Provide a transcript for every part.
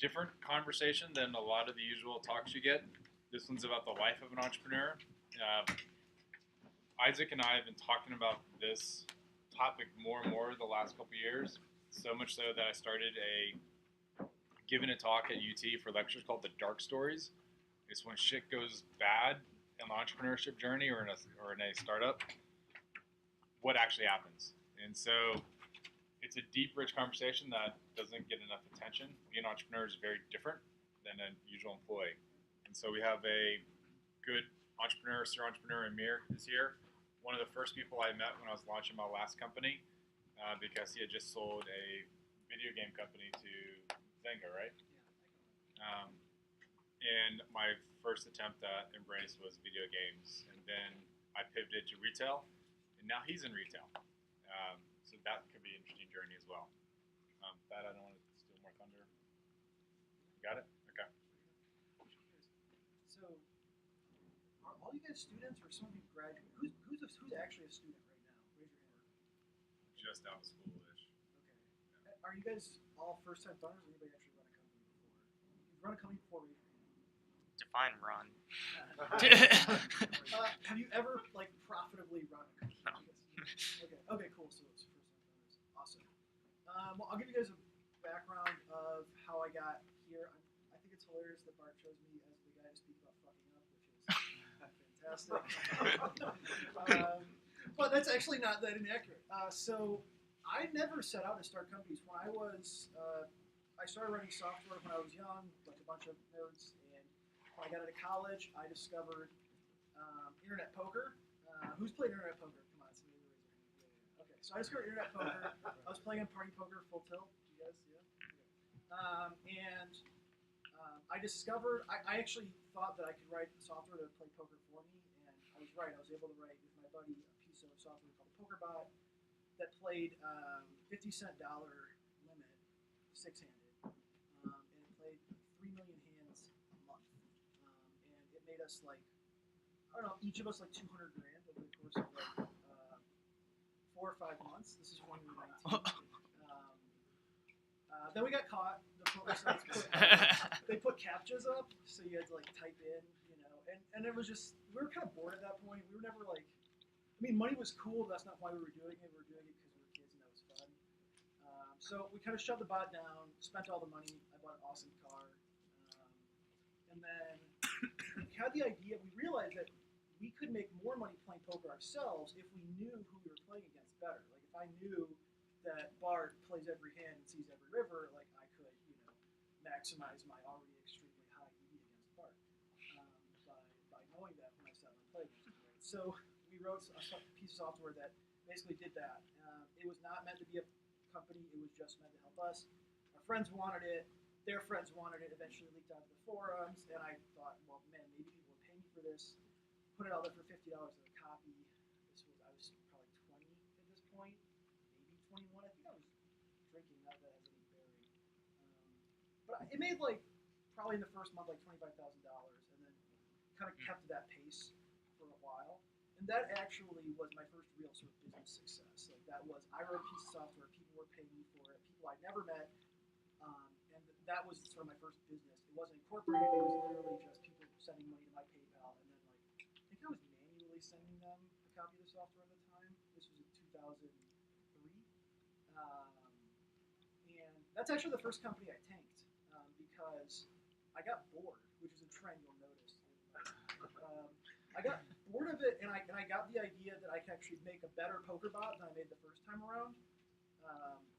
different conversation than a lot of the usual talks you get. This one's about the life of an entrepreneur. Uh, Isaac and I have been talking about this topic more and more the last couple of years. So much so that I started giving a talk at UT for lectures called the Dark Stories. It's when shit goes bad in the entrepreneurship journey or in a startup. What actually happens? And so it's a deep, rich conversation that doesn't get enough attention. Being an entrepreneur is very different than a usual employee. And so we have a good entrepreneur, Sir Entrepreneur Amir is here. One of the first people I met when I was launching my last company because he had just sold a video game company to Zynga, right? Um, and my first attempt at Embrace was video games. And then I pivoted to retail, and now he's in retail. So that could be an interesting journey as well. That I don't want to steal more thunder. Got it? Okay. So, are all you guys students, or some of you graduate? Who's actually a student right now? Raise your hand. Just out of school-ish. Okay. Are you guys all first-time founders, or anybody actually run a company before? You've run a company before, raise your hand. Define run. Have you ever profitably run a company? No. Okay, cool. So it's first-time founders. Awesome. Well, I'll give you guys a background of how I got here. I think it's hilarious that Bart chose me as the guy to speak about fucking up, which is fantastic. But that's actually not that inaccurate. So I never set out to start companies. When I started writing software when I was young, like a bunch of nerds. And when I got into college, I discovered internet poker. Who's played internet poker? Come on, somebody raise their hand. Yeah. Okay, so I discovered internet poker. I was playing on Party Poker Full Tilt. You guys, yeah. I discovered, I actually thought that I could write software that would play poker for me, and I was right. I was able to write with my buddy a piece of software called PokerBot that played 50-cent dollar limit, six-handed, and it played 3 million hands a month. And it made us I don't know, each of us $200,000 over the course of 4 or 5 months. This is when we were 19. Then we got caught. The poker sites they put captchas up, so you had to type in, and it was just, we were kind of bored at that point. We were never money was cool, but that's not why we were doing it. We were doing it because we were kids and that was fun. So we kind of shoved the bot down, spent all the money. I bought an awesome car, and then we had the idea. We realized that we could make more money playing poker ourselves if we knew who we were playing against better. If I knew that Bart plays every hand and sees every river, I could, maximize my already extremely high EV against Bart by knowing that when I sat and played against him. Right? So we wrote a piece of software that basically did that. It was not meant to be a company. It was just meant to help us. Our friends wanted it. Their friends wanted it. Eventually leaked out to the forums, and I thought, well, man, maybe people would pay me for this. Put it out there for $50 a copy. I was probably 20 at this point, maybe 21. I think I was drinking. Not that has any bearing. But it made probably in the first month $25,000, and then kind of kept that pace for a while. And that actually was my first real sort of business success. That was, I wrote a piece of software, people were paying me for it, people I'd never met, and that was sort of my first business. It wasn't incorporated. It was literally just people sending money to my PayPal, and then I think I was manually sending them a copy of the software at the time. This was in 2003. And that's actually the first company I tanked because I got bored, which is a trend you'll notice. I got bored of it, and I got the idea that I could actually make a better poker bot than I made the first time around.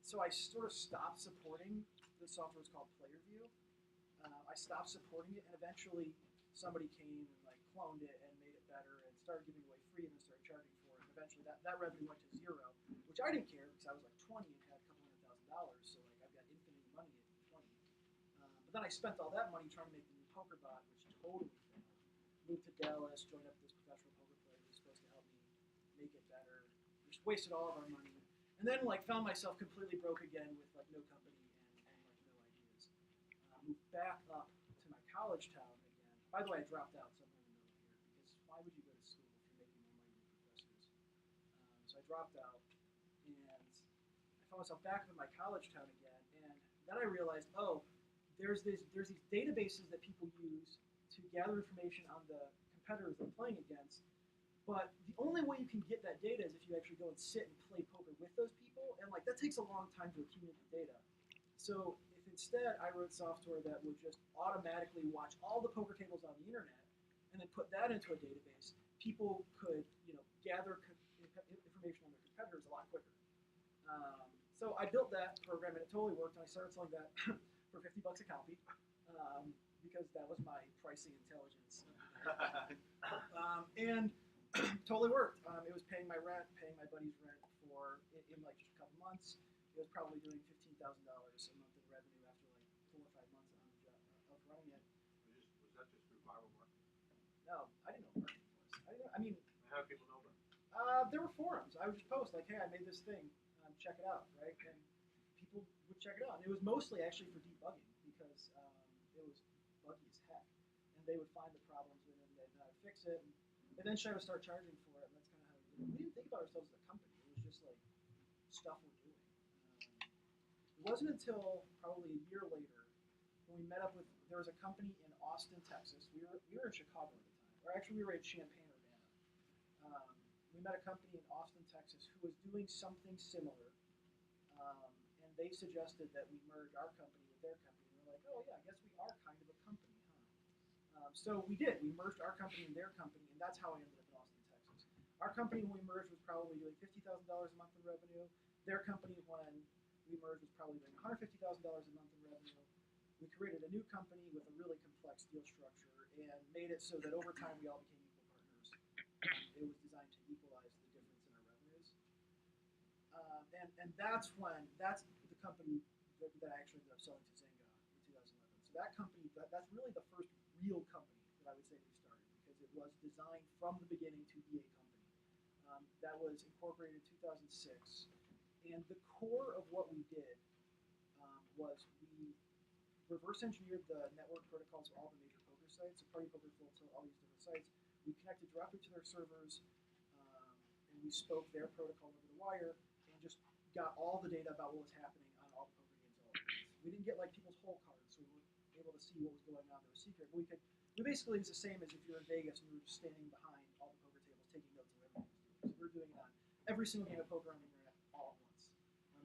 So I sort of stopped supporting the software. It's called PlayerView. I stopped supporting it, and eventually somebody came and cloned it and made it better and started giving away free and then started charging for it. And eventually that revenue went to zero, which I didn't care because I was 20 and had a couple $100,000. So I've got infinite money at 20. But then I spent all that money trying to make the new poker bot, which totally failed. Moved to Dallas, joined up with this professional poker player who was supposed to help me make it better. Just wasted all of our money. And then found myself completely broke again with no company and no ideas. Moved back up to my college town again. By the way, I dropped out, so I'm going to note here, because why would you go to school if you're making more money than professors? So I dropped out, and I found myself back in my college town again, and then I realized, oh, there's these databases that people use to gather information on the competitors they're playing against. But the only way you can get that data is if you actually go and sit and play poker with those people, and like that takes a long time to accumulate the data. So if instead I wrote software that would just automatically watch all the poker tables on the internet and then put that into a database, people could gather information on their competitors a lot quicker. So I built that program and it totally worked, and I started selling that for $50 a copy because that was my pricing intelligence. And totally worked. It was paying my rent, paying my buddy's rent for in like just a couple months. It was probably doing $15,000 a month in revenue after like 4 or 5 months on the job of running it. Was that just through viral marketing? No, I didn't know what marketing was. I mean, how do people know that? there were forums. I would just post like, "Hey, I made this thing. Check it out," right? And people would check it out. And it was mostly actually for debugging because it was buggy as heck, and they would find the problems and then they'd know how to fix it. And eventually, I would start charging for it, and that's kind of how we did it. We didn't think about ourselves as a company. It was just like stuff we're doing. It wasn't until probably a year later when we met up with, there was a company in Austin, Texas. We were in Chicago at the time, or actually we were in Champaign, Urbana. We met a company in Austin, Texas who was doing something similar, and they suggested that we merge our company with their company. And we're like, oh yeah, I guess we are kind of a company, huh? So we did. We merged our company and their company, and that's how I ended up in Austin, Texas. Our company when we merged was probably doing $50,000 a month in revenue. Their company when we merged was probably doing $150,000 a month in revenue. We created a new company with a really complex deal structure and made it so that over time we all became equal partners. It was designed to equalize the difference in our revenues. And that's the company that I actually ended up selling to Zynga in 2011. So that company, that's really the first real company that I would say we started because it was designed from the beginning to be a company. That was incorporated in 2006. And the core of what we did was we reverse engineered the network protocols of all the major poker sites, so Party Poker, Full Tilt, all these different sites. We connected directly to their servers, and we spoke their protocol over the wire, and just got all the data about what was happening on all the poker games all at once. We didn't get like people's hole cards, so we weren't able to see what was going on that was secret. But we basically, it's the same as if you're in Vegas and you were just standing behind all the poker tables taking notes of everything. So we're doing it on every single game of poker on the internet all at once,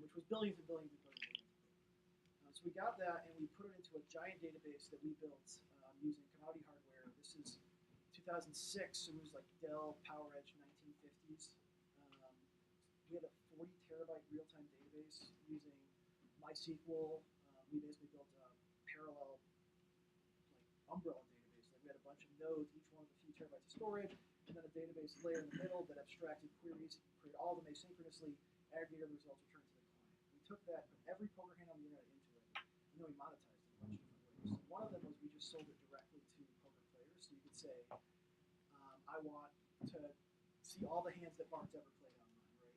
which was billions and billions and billions of billions. So we got that and we put it into a giant database that we built using commodity hardware. This is 2006, so it was like Dell PowerEdge 1950s. We had a 40 terabyte real-time database using MySQL. We basically built a parallel umbrella database. Like we had a bunch of nodes, each one with a few terabytes of storage, and then a database layer in the middle that abstracted queries, created all of them asynchronously, aggregated the results, returned to the client. We took that from every poker hand on the internet into it, and then we monetized it in a bunch of different ways. So one of them was we just sold it directly to poker players. So you could say, I want to see all the hands that Bart's ever played online, right?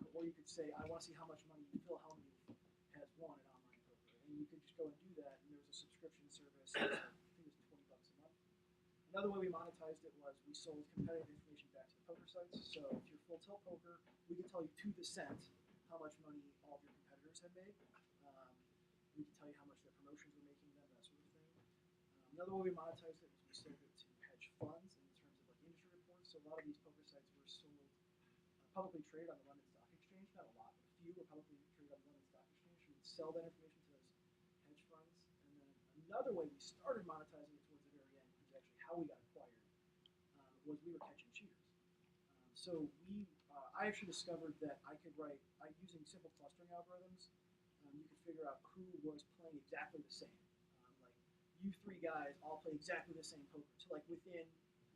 And or you could say, I want to see how much money Phil Hellmuth has won at online poker, and you could just go and do that. And there was a subscription service. I think it was $20 a month. Another way we monetized it was we sold competitive information back to the poker sites. So if you're Full Tilt Poker, we could tell you to the cent how much money all of your competitors had made. We could tell you how much their promotions were making them, that sort of thing. Another way we monetized it was we sold it to hedge funds in terms of like industry reports. So a lot of these poker sites were sold publicly traded on the London Stock Exchange. Not a lot, but a few were publicly traded on the London Stock Exchange. So we'd sell that information to those hedge funds. And then another way we started monetizing it towards the very end, which is actually how we got acquired, was we were catching cheaters. So I actually discovered that I could write, using simple clustering algorithms, you could figure out who was playing exactly the same. Like you three guys all play exactly the same poker. So like within,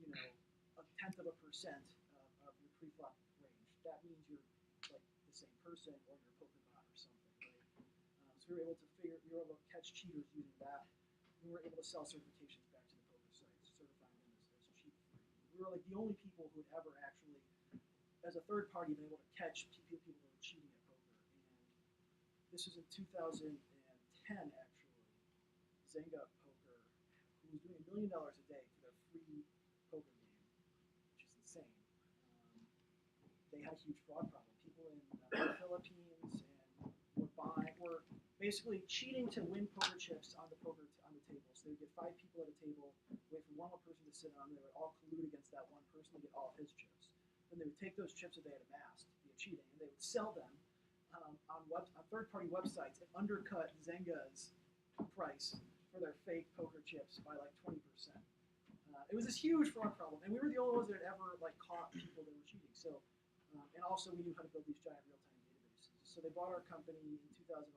1/10% of your pre-flop range. That means you're like the same person or you're a poker bot or something, right? So we were able to catch cheaters using that. We were able to sell certifications back to the poker sites, certifying them as cheat free. We were like the only people who had ever actually, as a third party, been able to catch people who were cheating at poker. And this was in 2010, actually. Zynga Poker, who was doing $1 million a day for their free poker game, which is insane. They had a huge fraud problem. People in the Philippines and were basically cheating to win poker chips on the poker then they would take those chips that they had amassed via cheating, and they would sell them on third-party websites and undercut Zynga's price for their fake poker chips by like 20%. It was this huge fraud problem, and we were the only ones that had ever like caught people that were cheating. So, and also we knew how to build these giant real-time databases. So they bought our company in 2011.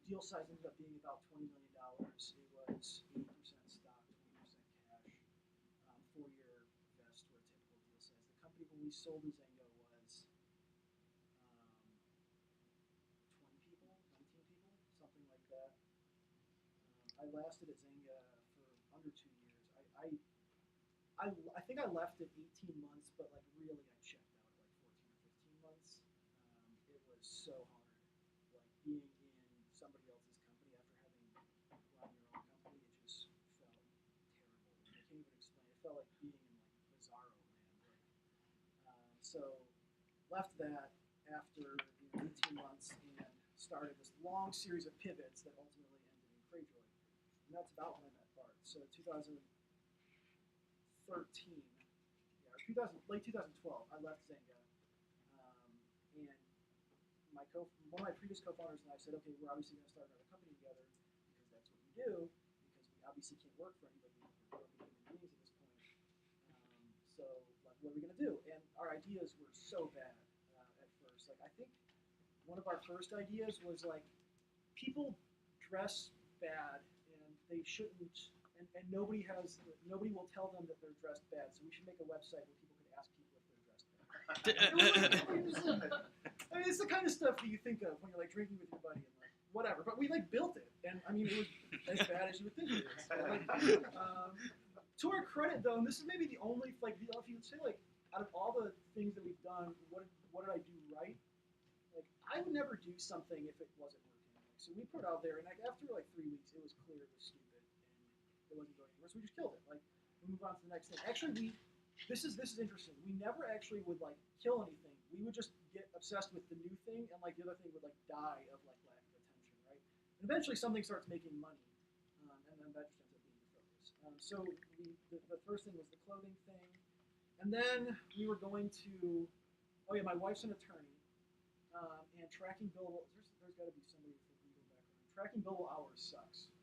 Deal size ended up being about $20 million. It was 80% stock, 20% cash, 4-year vest for a typical deal size. The company when we sold to Zynga was 20 people, 19 people, something like that. I lasted at Zynga for under 2 years. I think I left at 18 months, but like really I checked out at like 14 or 15 months. It was so hard, like being in somebody else's company after having run your own company. It just felt terrible. I can't even explain. It felt like being in like Bizarro land. So left that after 18 months and started this long series of pivots that ultimately ended in Crajoy. And that's about when I met Bart. So 2013, late 2012, I left Zynga, and one of my previous co-founders and I said, okay, we're obviously going to start another company together because that's what we do, because we obviously can't work for anybody. We're broken human beings at this point. So, like, what are we going to do? And our ideas were so bad at first. Like, I think one of our first ideas was like, people dress bad and they shouldn't. And nobody will tell them that they're dressed bad. So we should make a website where people could ask people if they're dressed bad. I mean, it's the kind of stuff that you think of when you're like drinking with your buddy and like whatever. But we like built it, and I mean, it was as bad as you would think it is. Like, to our credit, though, and this is maybe the only like if you would say like out of all the things that we've done, what did I do right? Like I would never do something if it wasn't working. Like, so we put it out there, and like after like 3 weeks, it was clear it was stupid. It wasn't going anywhere, so we just killed it. Like, we move on to the next thing. Actually, this is interesting. We never actually would like kill anything. We would just get obsessed with the new thing, and like the other thing would like die of like lack of attention, right? And eventually, something starts making money, and then that just ends up being the focus. So the first thing was the clothing thing, and then we were going to. Oh yeah, my wife's an attorney, and tracking billable. There's got to be somebody with a legal background. Tracking billable hours sucks.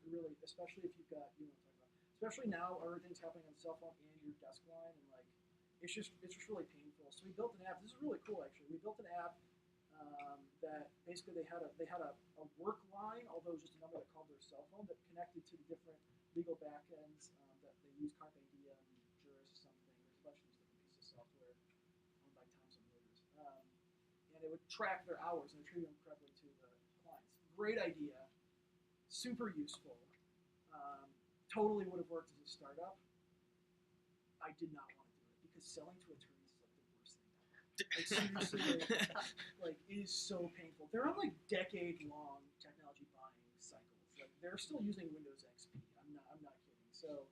Really, especially if you've got, you know what I'm talking about. Especially now, everything's happening on cell phone and your desk line, and like, it's just really painful. So we built an app. This is really cool, actually. We built an app that basically they had a work line, although it was just a number that called their cell phone, that connected to the different legal backends that they use, Carpe Diem, Juris, or something. There's a bunch of these different pieces of software owned by Thomson Reuters, and it would track their hours and attribute them correctly to the clients. Great idea. Super useful. Totally would have worked as a startup. I did not want to do it because selling to attorneys is like the worst thing ever. Like seriously, like it is so painful. They're on like decade-long technology buying cycles. Like they're still using Windows XP. I'm not kidding. So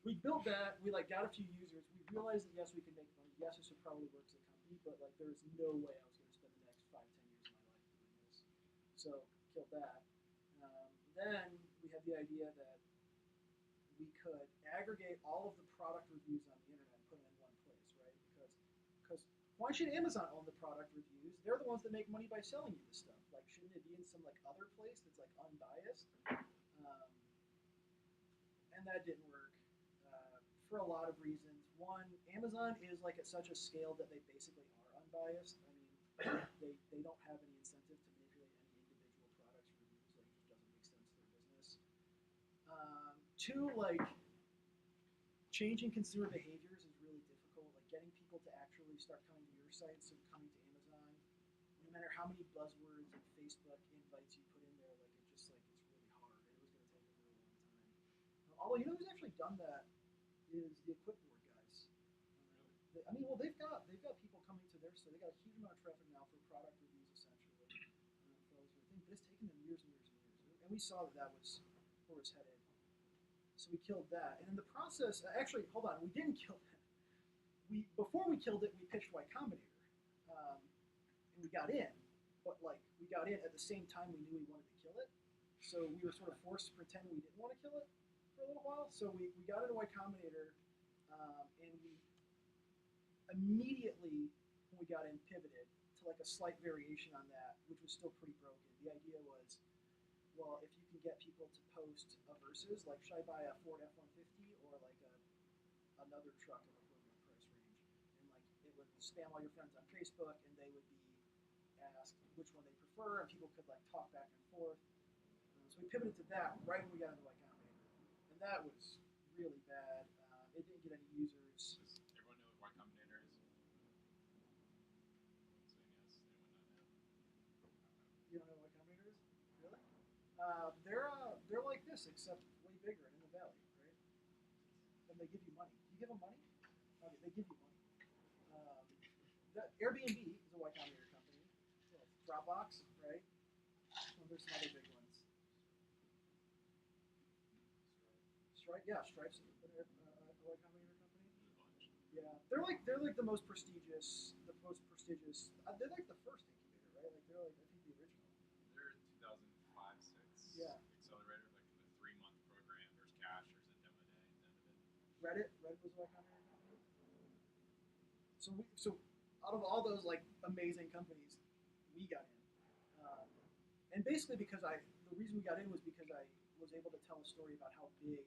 we built that. We like got a few users. We realized that yes, we could make money. Yes, this would probably work as a company, but like there's no way I was going to spend the next 5-10 years of my life doing this. So killed that. Then we had the idea that we could aggregate all of the product reviews on the internet and put them in one place, right? Because why should Amazon own the product reviews? They're the ones that make money by selling you the stuff. Like, shouldn't it be in some like other place that's like unbiased? And that didn't work for a lot of reasons. One, Amazon is like at such a scale that they basically are unbiased. I mean, they don't have any incentive to manipulate any individual product's reviews. Like, it just doesn't make sense to their business. Two, like, changing consumer behaviors is really difficult. Like, getting people to actually start coming to your site instead of coming to Amazon. No matter how many buzzwords and Facebook invites you put in there, like, it's really hard. It was going to take a really long time. Although, you know who's actually done that is the Equipboard guys. They've got people coming to their site. They got a huge amount of traffic now for product reviews, essentially, for all this sort of thing. But it's taken them years and years and years. And we saw that was where it was headed. So we killed that. And in the process, actually, hold on, we didn't kill that. Before we killed it, we pitched Y Combinator, and we got in. But like, we got in at the same time we knew we wanted to kill it. So we were sort of forced to pretend we didn't want to kill it for a little while. So we got into Y Combinator, and immediately when we got in, pivoted to like a slight variation on that, which was still pretty broken. The idea was, well, if you can get people to post a versus, like should I buy a Ford F-150 or like another truck of equivalent price range, and like it would spam all your friends on Facebook, and they would be asked which one they prefer, and people could like talk back and forth. So we pivoted to that right when we got into Y Combinator, and that was really bad. It didn't get any users. Does everyone know what Y Combinator is? Saying yes. Anyone not know? You don't know what Y Combinator is? Really? They're like this, except way bigger and in the valley, right? And they give you money. You give them money? Okay, they give you money. Airbnb is a Y Combinator company. So Dropbox, right? Well, there's some other big ones. Stripe, yeah, Stripe's a Y Combinator company. Yeah, they're like the most prestigious, they're like the first incubator, right? Like they're like I think the original. They're 2005-06 Yeah. accelerator, like in the 3-month program. There's cash, there's a demo day at the end of it. Reddit was a Y Combinator company. So out of all those like amazing companies, we got in, and basically because the reason we got in was because I was able to tell a story about how big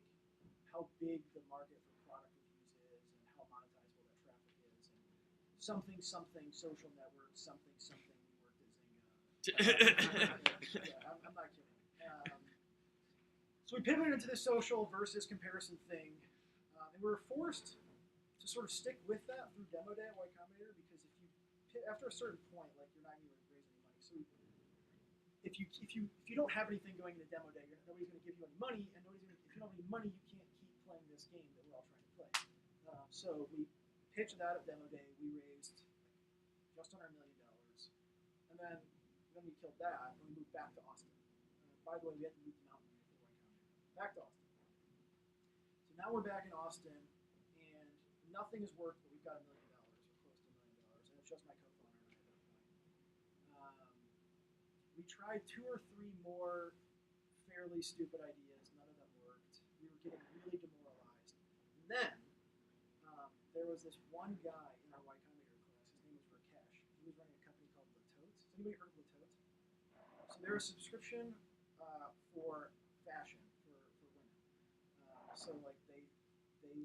the market for product reviews is and how monetizable that traffic is, and something social network, something we worked at Zynga. Yeah, I'm not kidding. So we pivoted into this social versus comparison thing, and we were forced to sort of stick with that through demo day at Y Combinator, because after a certain point, like you're not going to raise any money. So if you don't have anything going into demo day, nobody's going to give you any money, and if you don't have any money, you can't keep playing this game that we're all trying to play. So we pitched that at demo day. We raised just under $1 million, and then we killed that, and we moved back to Austin. By the way, we had to move to Mountain View for Y Combinator. Back to Austin. So now we're back in Austin, and nothing has worked, but we've got $1 million or close to $1 million, and it's just my co-founder and I at that point. We tried 2 or 3 more fairly stupid ideas. None of them worked. We were getting really demoralized. And then there was this one guy in our Y Combinator class. His name was Rakesh. He was running a company called Le Totes. Has anybody heard of Le Totes? So they're a subscription for fashion for women. So like they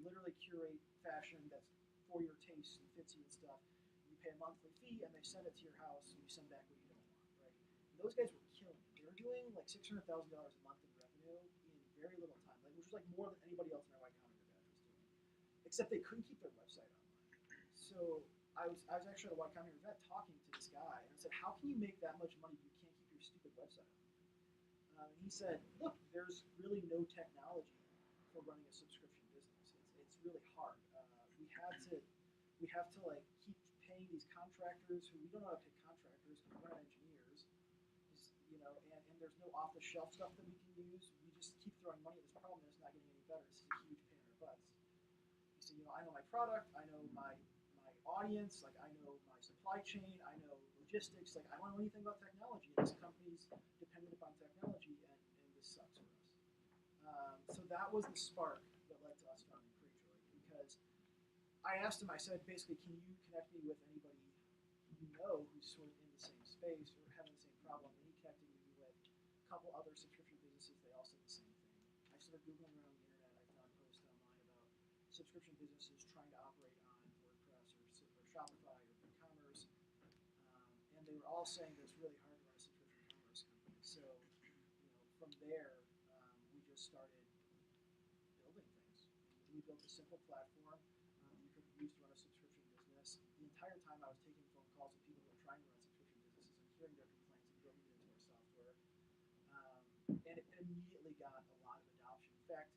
literally curate fashion that's for your taste and fits you and stuff. You pay a monthly fee, and they send it to your house, and you send back what you don't want, right? And those guys were killing it. They were doing like $600,000 a month in revenue in very little time, like, which was like more than anybody else in our Y Combinator batch was doing. Except they couldn't keep their website online. So I was actually at a Y Combinator event talking to this guy, and I said, "How can you make that much money if you can't keep your stupid website on?" And he said, "Look, there's really no technology for running a subscription business. It's really hard. We have to like keep paying these contractors who we don't know how to pay contractors because we're not engineers, and there's no off-the-shelf stuff that we can use. We just keep throwing money at this problem, and it's not getting any better. This is a huge pain in our butts." He said, "I know my product, I know my audience, like I know my supply chain, I know logistics, like I don't know anything about technology, and this company's dependent upon technology, and this sucks for us." So that was the spark that led to us founding Cratejoy, because I asked him, I said, basically, can you connect me with anybody you know who's sort of in the same space or having the same problem? And he connected me with a couple other subscription businesses. They all said the same thing. I started Googling around the internet. I found posts online about subscription businesses trying to operate on WordPress or Shopify or BigCommerce. And they were all saying that it's really hard to run a subscription commerce company. So, from there, we just started building things. We built a simple platform you could use to run a subscription business. The entire time I was taking phone calls with people who were trying to run subscription businesses and hearing their complaints and building it into our software. And it immediately got a lot of adoption. In fact,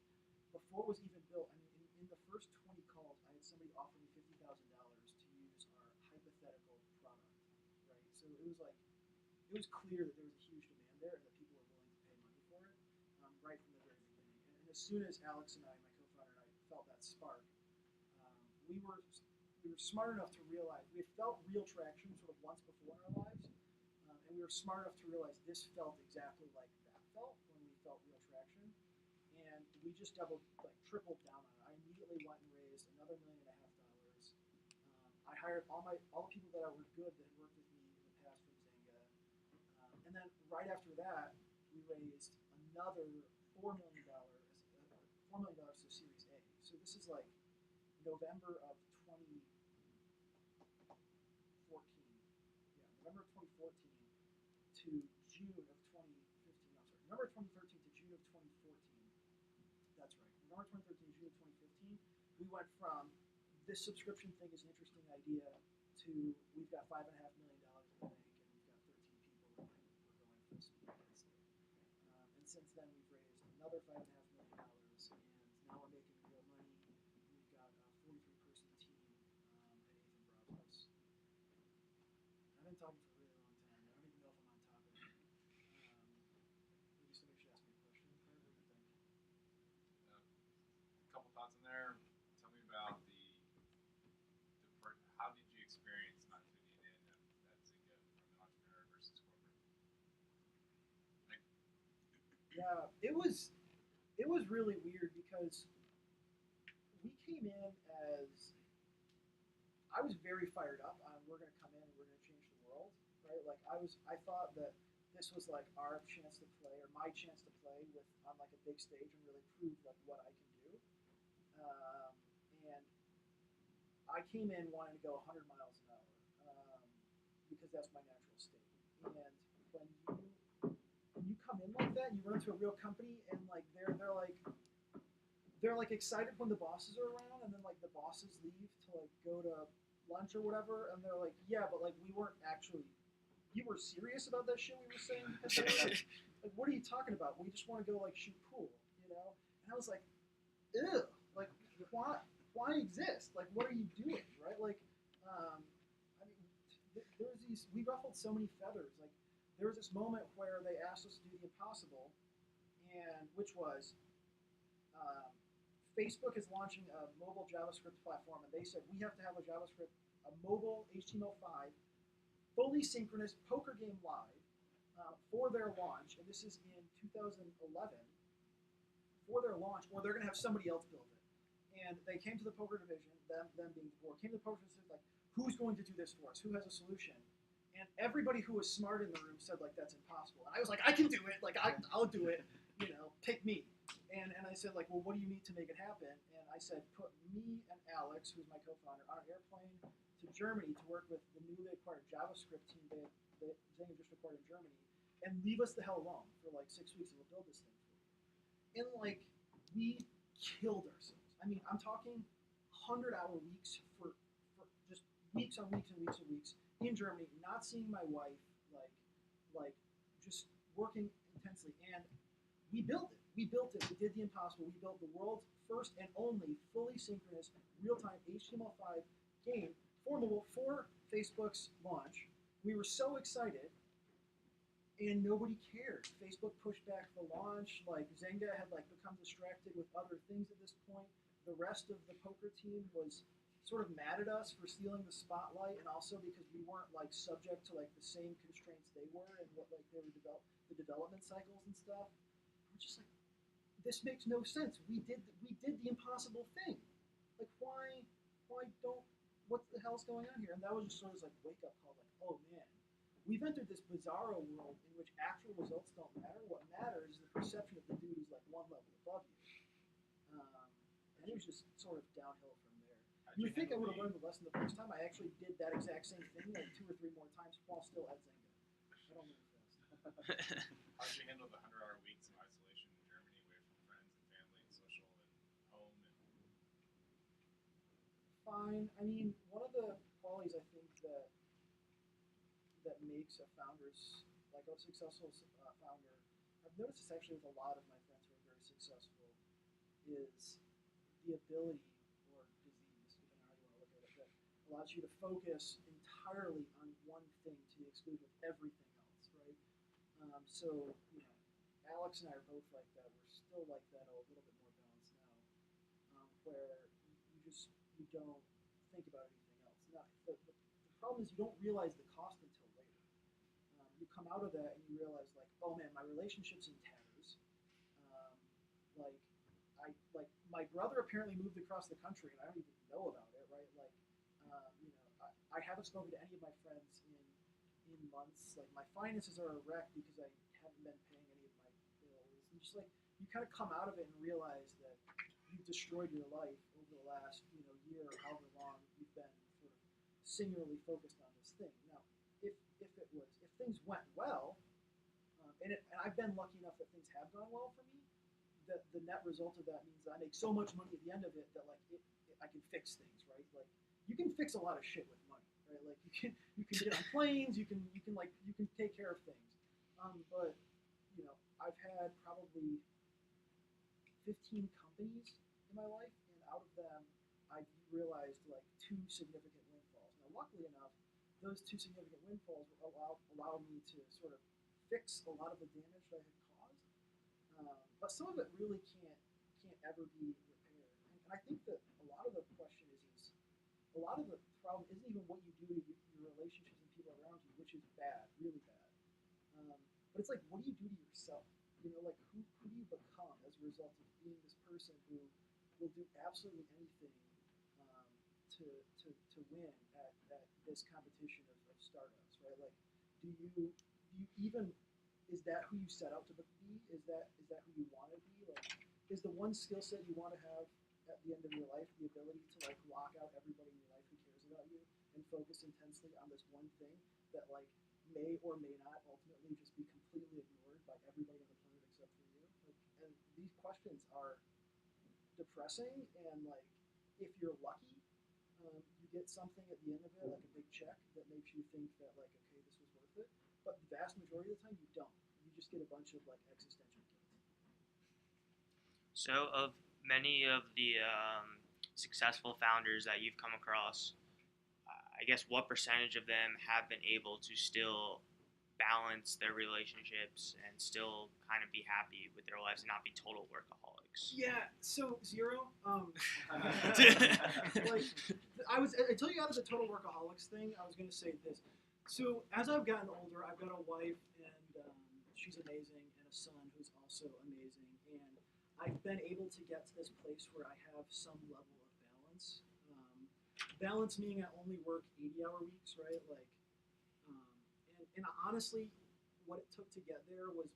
before it was even built, I mean, in the first 20 calls, I had somebody offer me $50,000 to use our hypothetical product, right? So it was clear that there was a huge demand there and that people were willing to pay money for it right from the very beginning. And as soon as Alex and I, my co-founder and I, felt that spark, we were smart enough to realize we had felt real traction sort of once before in our lives, and we were smart enough to realize this felt exactly like that felt when we felt real traction, and we just tripled down on it. I immediately went and raised another $1.5 million. I hired all the people that were good that had worked with me in the past from Zynga, and then right after that, we raised another $4 million, $4 million to Series A. So this is like November of 2014. Yeah, November of 2014 to June of 2015. I'm sorry, November 2013 to June of 2014. That's right. November 2013 to June of 2015. We went from this subscription thing is an interesting idea to we've got $5.5 million in the bank and we've got 13 people and we're going full speed ahead still. And since then we've raised another $5.5 million and now we're making real money. We've got a 43-person team at 8th and Brazos. I've been talking for a really long time. I don't even know if I'm on topic. Maybe somebody should ask me a question. What do you think? A couple thoughts in there. Tell me about how did you experience not fitting in at Zynga from an entrepreneur versus corporate? Like, Yeah, it was really weird because we came in as I was very fired up on we're gonna come in and we're gonna change the world, right? Like I thought that this was like our chance to play or my chance to play with on like a big stage and really prove like what I can do. And I came in wanting to go 100 miles an hour because that's my natural state. And when you come in like that, and you run into a real company, and like they're like excited when the bosses are around, and then like the bosses leave to like go to lunch or whatever, and they're like, yeah, but like we weren't actually. You were serious about that shit we were saying? Like, what are you talking about? We just want to go like shoot pool, you know? And I was like, ew, like why exist? Like, what are you doing, right? Like, I mean, there's these. We ruffled so many feathers. Like, there was this moment where they asked us to do the impossible, and which was Facebook is launching a mobile JavaScript platform, and they said we have to have a mobile HTML5, fully synchronous poker game live for their launch, and this is in 2011. For their launch, or they're going to have somebody else build it. And they came to the poker division, them being the board, came to the poker division like, who's going to do this for us? Who has a solution? And everybody who was smart in the room said like that's impossible. And I was like, I can do it. Like I'll do it. You know, pick me. And I said like, well, what do you need to make it happen? And I said, put me and Alex, who's my co-founder, on an airplane to Germany to work with the newly acquired JavaScript team that Zynga just acquired in Germany, and leave us the hell alone for like 6 weeks, and we'll build this thing for you. And like we killed ourselves. I mean, I'm talking 100-hour weeks for just weeks on weeks and weeks and weeks in Germany, not seeing my wife, like just working intensely. And we built it. We built it. We did the impossible. We built the world's first and only fully synchronous real-time HTML5 game formable for Facebook's launch. We were so excited. And nobody cared. Facebook pushed back the launch. Like Zynga had like become distracted with other things at this point. The rest of the poker team was sort of mad at us for stealing the spotlight, and also because we weren't like subject to like the same constraints they were and what like they were the development cycles and stuff. We're just like, this makes no sense. We did the impossible thing. Like why don't what the hell's going on here? And that was just sort of like wake up call. Like, oh man. We've entered this bizarro world in which actual results don't matter. What matters is the perception of the dude who's like one level above you. And it was just sort of downhill from there. You would think I would have learned the lesson the first time. I actually did that exact same thing like 2 or 3 more times while still at Zynga. I don't learn fast. How did you handle the 100-hour weeks in isolation in Germany, away from friends and family and social and home? Fine. I mean, one of the qualities I think that makes a founder's like a successful founder. I've noticed this actually with a lot of my friends who are very successful is the ability or disease, depending on how you want to look at it, that allows you to focus entirely on one thing to the exclusion of everything else, right? So you know, Alex and I are both like that. We're still like that, a little bit more balanced now, where you don't think about anything else. Now, the problem is you don't realize the cost until later. You come out of that and you realize like, oh man, my relationship's in tatters. Like my brother apparently moved across the country and I don't even know about it, right? Like, you know, I haven't spoken to any of my friends in months. Like my finances are a wreck because I haven't been paying any of my bills. And just like you kind of come out of it and realize that you've destroyed your life over the last year or however long you've been sort of singularly focused on this thing. Now, if things went well, and I've been lucky enough that things have gone well for me, that the net result of that means that I make so much money at the end of it that like I can fix things, right? Like you can fix a lot of shit with money, right? Like you can get on planes, you can take care of things. But I've had probably 15 companies in my life, and out of them, I've realized like two significant windfalls. Now, luckily enough, those two significant windfalls allow me to sort of fix a lot of the damage that I had caused. But some of it really can't ever be repaired. And I think that a lot of the question is a lot of the problem isn't even what you do to your relationships and people around you, which is bad, really bad. But it's like, what do you do to yourself? Like who do you become as a result of being this person who will do absolutely anything to win at this competition of startups, right? Like, do you even is that who you set out to be? Is that who you want to be? Like, is the one skill set you want to have at the end of your life the ability to like lock out everybody in your life who cares about you and focus intensely on this one thing that like may or may not ultimately just be completely ignored by everybody on the planet except for you? Like, and these questions are depressing, and like if you're lucky, you get something at the end of it, like a big check that makes you think that like, okay, this was worth it. But the vast majority of the time, you don't. You just get a bunch of like existential guilt. So, of many of the successful founders that you've come across, I guess what percentage of them have been able to still balance their relationships and still kind of be happy with their lives and not be total workaholics? Yeah, so zero. Until you got to the total workaholics thing, I was going to say this. So as I've gotten older, I've got a wife, and she's amazing, and a son who's also amazing, and I've been able to get to this place where I have some level of balance. Balance meaning I only work 80-hour weeks, right? Like, and honestly, what it took to get there was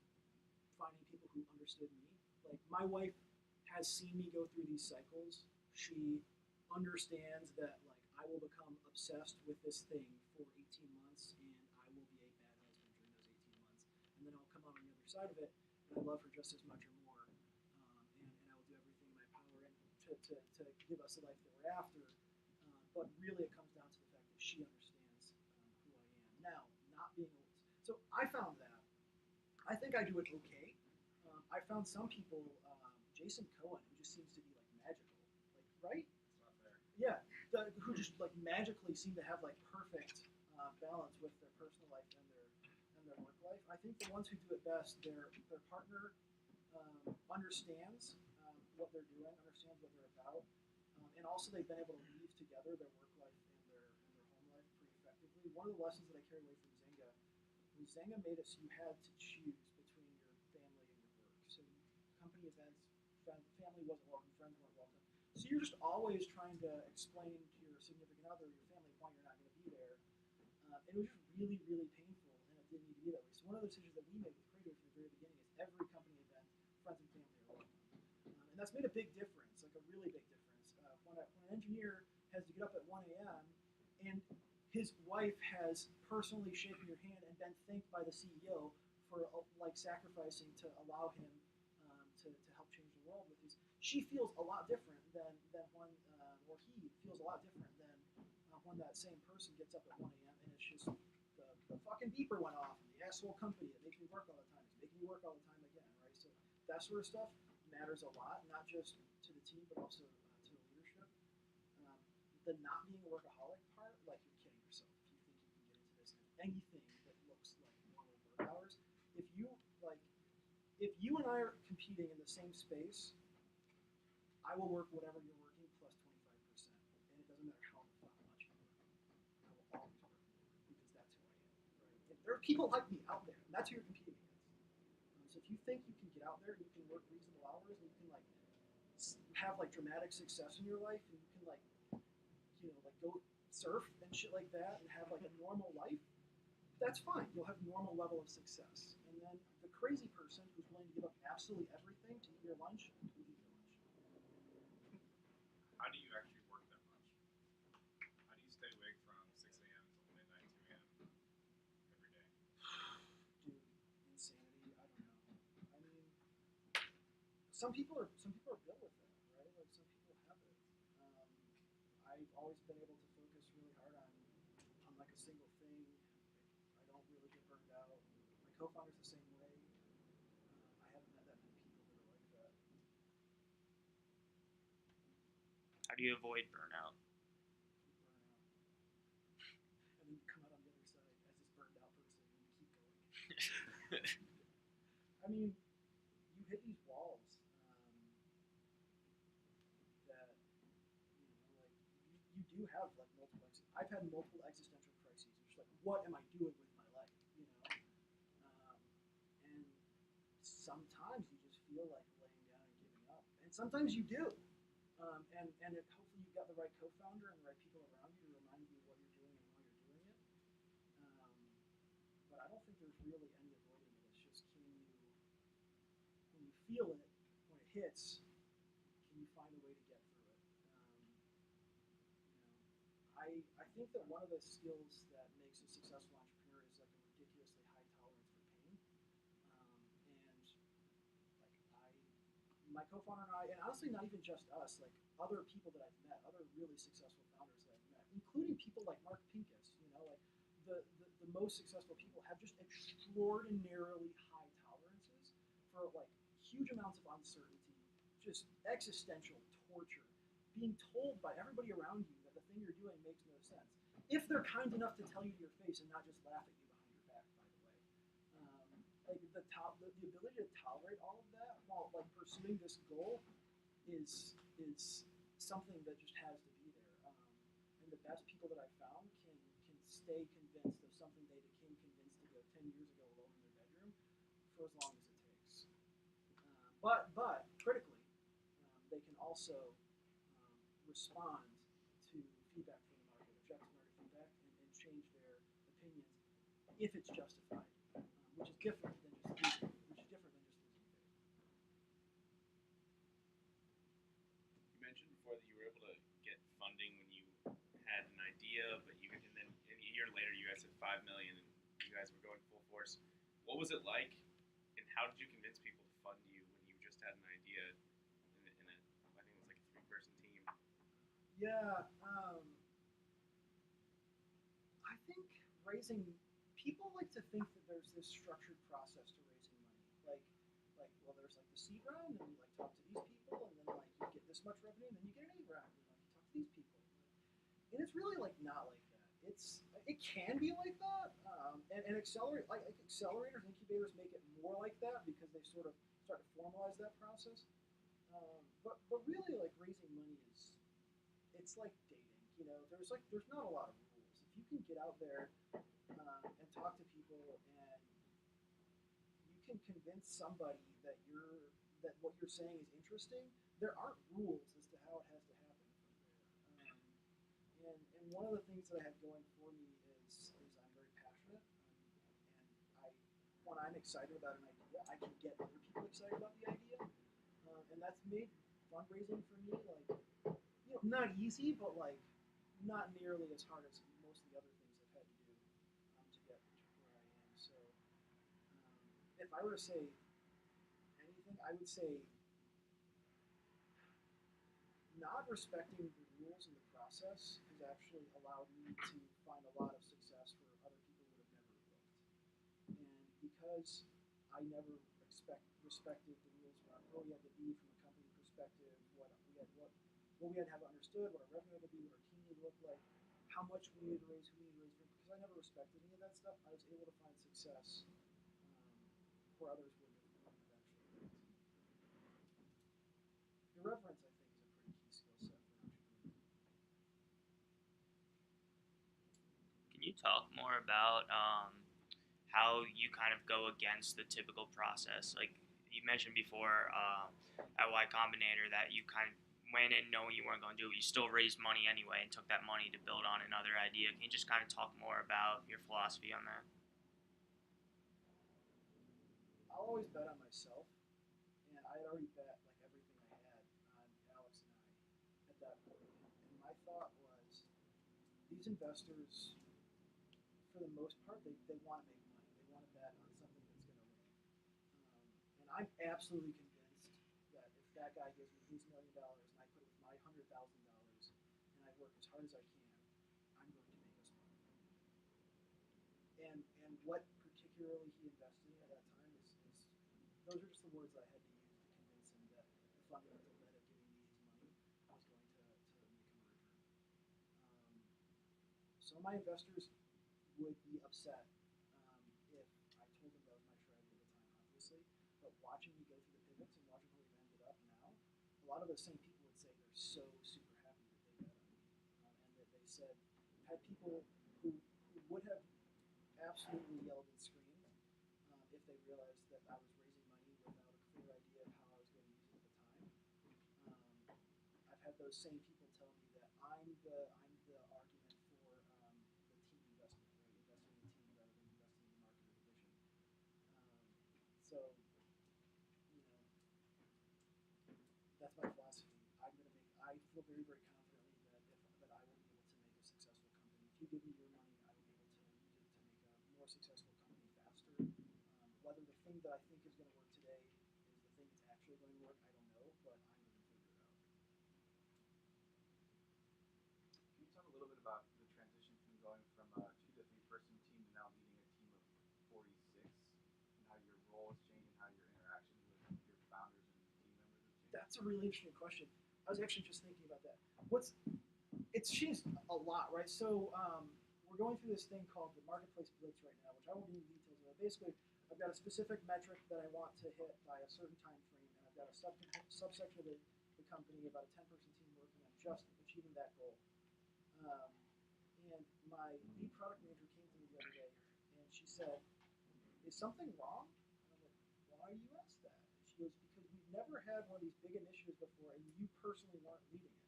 finding people who understood me. Like, my wife has seen me go through these cycles. She understands that like I will become obsessed with this thing for 18 months, and I will be a bad husband during those 18 months, and then I'll come out on the other side of it, and I love her just as much or more, and I will do everything in my power to give us the life that we're after. But really, it comes down to the fact that she understands who I am. Now, not being old. So I found that. I think I do it okay. I found some people, Jason Cohen, who just seems to be like magical, like right? It's not fair. Yeah, who just like magically seem to have like perfect balance with their personal life and their work life. I think the ones who do it best, their partner understands what they're doing, understands what they're about, and also they've been able to weave together their work life and their home life pretty effectively. One of the lessons that I carry away from Zynga was Zynga made it so you had to choose between your family and your work. So company events, family wasn't welcome, friends weren't welcome. So you're just always trying to explain to your significant other, your family, why you're not going to be there. And it was just really, really painful, and it didn't need to be that way. So one of the decisions that we made with Creative from the very beginning is every company event, friends and family are welcome. And that's made a big difference, like a really big difference. When an engineer has to get up at 1 a.m. and his wife has personally shaken your hand and been thanked by the CEO for like sacrificing to allow him to help change the world with these. She feels a lot different than when, or he feels a lot different than when that same person gets up at 1 a.m. and it's just the fucking beeper went off and the asshole company that makes me work all the time is making me work all the time again, right? So that sort of stuff matters a lot, not just to the team but also to the leadership. The not being a workaholic part, like you're kidding yourself if you think you can get into this anything that looks like normal work hours. If you and I are competing in the same space, I will work whatever you're working plus 25%, and it doesn't matter how much you work. I will always work more because that's who I am. Right? And there are people like me out there, and that's who you're competing against. So if you think you can get out there and you can work reasonable hours and you can like have like dramatic success in your life and you can like go surf and shit like that and have like a normal life, that's fine. You'll have normal level of success. And then the crazy person who's willing to give up absolutely everything to eat your lunch, will eat your lunch. How do you actually work that much? How do you stay awake from 6 a.m. until midnight, 2 a.m. every day? Dude, insanity. I don't know. I mean, some people are built with that, right? Like some people have it. I've always been able to focus really hard on like a single thing. I don't really get burned out. My co-founder's the same way. I haven't met that many people that are like that. How do you avoid burnout? Keep burning out, and then you come out on the other side as this burned out person, and you keep going. I mean, you hit these walls that like you do have like multiple. I've had multiple existential crises. It's just like, what am I doing with my life? And sometimes you just feel like laying down and giving up, and sometimes you do. And hopefully you've got the right co-founder and the right people around you to remind you what you're doing and why you're doing it. But I don't think there's really any avoiding it. It's just can you, when you feel it, when it hits, can you find a way to get through it? I think that one of the skills that makes a successful entrepreneur is like a ridiculously high tolerance for pain. And like my co-founder and I, and honestly not even just us, like other people that I've met, other really successful founders that I've met, including people like Mark Pincus, like the most successful people have just extraordinarily high tolerances for like huge amounts of uncertainty, just existential torture, being told by everybody around you that the thing you're doing makes no sense. If they're kind enough to tell you to your face and not just laugh at you behind your back, by the way. Like the ability to tolerate all of that while like pursuing this goal is something that just has to be there. And the best people that I've found can stay convinced of something they became convinced ago 10 years ago alone in their bedroom for as long as it takes. But critically, they can also respond to feedback from the market, objective market feedback, and change their opinions if it's justified, which is different than just losing. You mentioned before that you were able to get funding when you had an idea, but and then a year later you guys had $5 million and you guys were going full force. What was it like, and how did you convince people to fund you when you just had an idea in a I think it was like a 3-person team? Yeah, I think people like to think that there's this structured process to raising money. Well, there's like the seed round, and you like talk to these people, and then like you get this much revenue, and then you get an A round, and like you talk to these people. And it's really like not like that. It can be like that, and accelerators, incubators make it more like that because they sort of start to formalize that process. But really, like raising money it's like dating. There's not a lot of rules. If you can get out there and talk to people, and you can convince somebody that what you're saying is interesting, there aren't rules as to how it has to happen from there. And one of the things that I have going for me is I'm very passionate, and when I'm excited about an idea, I can get other people excited about the idea, and that's made fundraising for me like not easy, but like not nearly as hard as most of the other things I've had to do to get where I am. So if I were to say anything, I would say not respecting the rules in the process has actually allowed me to find a lot of success where other people would have never looked. And because I never respected the rules around where we had to be from a company perspective, what we had to have understood, what our revenue had to be, what our team needed to look like, how much we needed to raise, who we needed to raise for, because I never respected any of that stuff, I was able to find success where others wouldn't have eventually. Irreverence, I think, is a pretty key skill set for an entrepreneur. Can you talk more about how you kind of go against the typical process? Like you mentioned before at Y Combinator that you kind of went in knowing you weren't going to do it. You still raised money anyway and took that money to build on another idea. Can you just kind of talk more about your philosophy on that? I'll always bet on myself, and I had already bet like everything I had on Alex and I at that point. And my thought was, these investors, for the most part, they want to make money. They want to bet on something that's going to win. And I'm absolutely convinced that if that guy gives me his $1 million and I put it with my $100,000 and I work as hard as I can, I'm going to make us money. And what particularly he invested in at that time is those are just the words I had to use to convince him that the fundamental bet of giving me his money was going to make him a return. Some of my investors would be upset if I told them that was my strategy at the time, obviously. But watching me go through the pivots and watching where we've ended up now, a lot of those same people would say they're so super happy that they bet on me, and that they said I've had people who would have absolutely yelled and screamed if they realized that I was raising money without a clear idea of how I was going to use it at the time. I've had those same people tell me that I'm the argument for the team investment, right? Investing in the team rather than investing in the market or division. So, you know, that's my philosophy. I feel very, very confidently that I will be able to make a successful company. If you give me your money, I will be able to use it to make a more successful company faster. Whether the thing that I think is going to work today is the thing that's actually going to work, I don't know, but I'm going to figure it out. Can you talk a little bit about the transition from going from a 2 to 3 person team to now leading a team of 46, and how your role has changed and how your interactions with your founders and team members have changed? That's a really interesting question. I was actually just thinking about that. It's changed a lot, right? So we're going through this thing called the Marketplace Blitz right now, which I won't get into details about. Basically, I've got a specific metric that I want to hit by a certain time frame, and I've got a subsection of the company, about a 10-person team working on just achieving that goal. And my lead product manager came to me the other day, and she said, "Is something wrong?" And I'm like, "Why you asked that?" And she goes, "Because we've never had one of these big initiatives before, and you personally weren't leading it."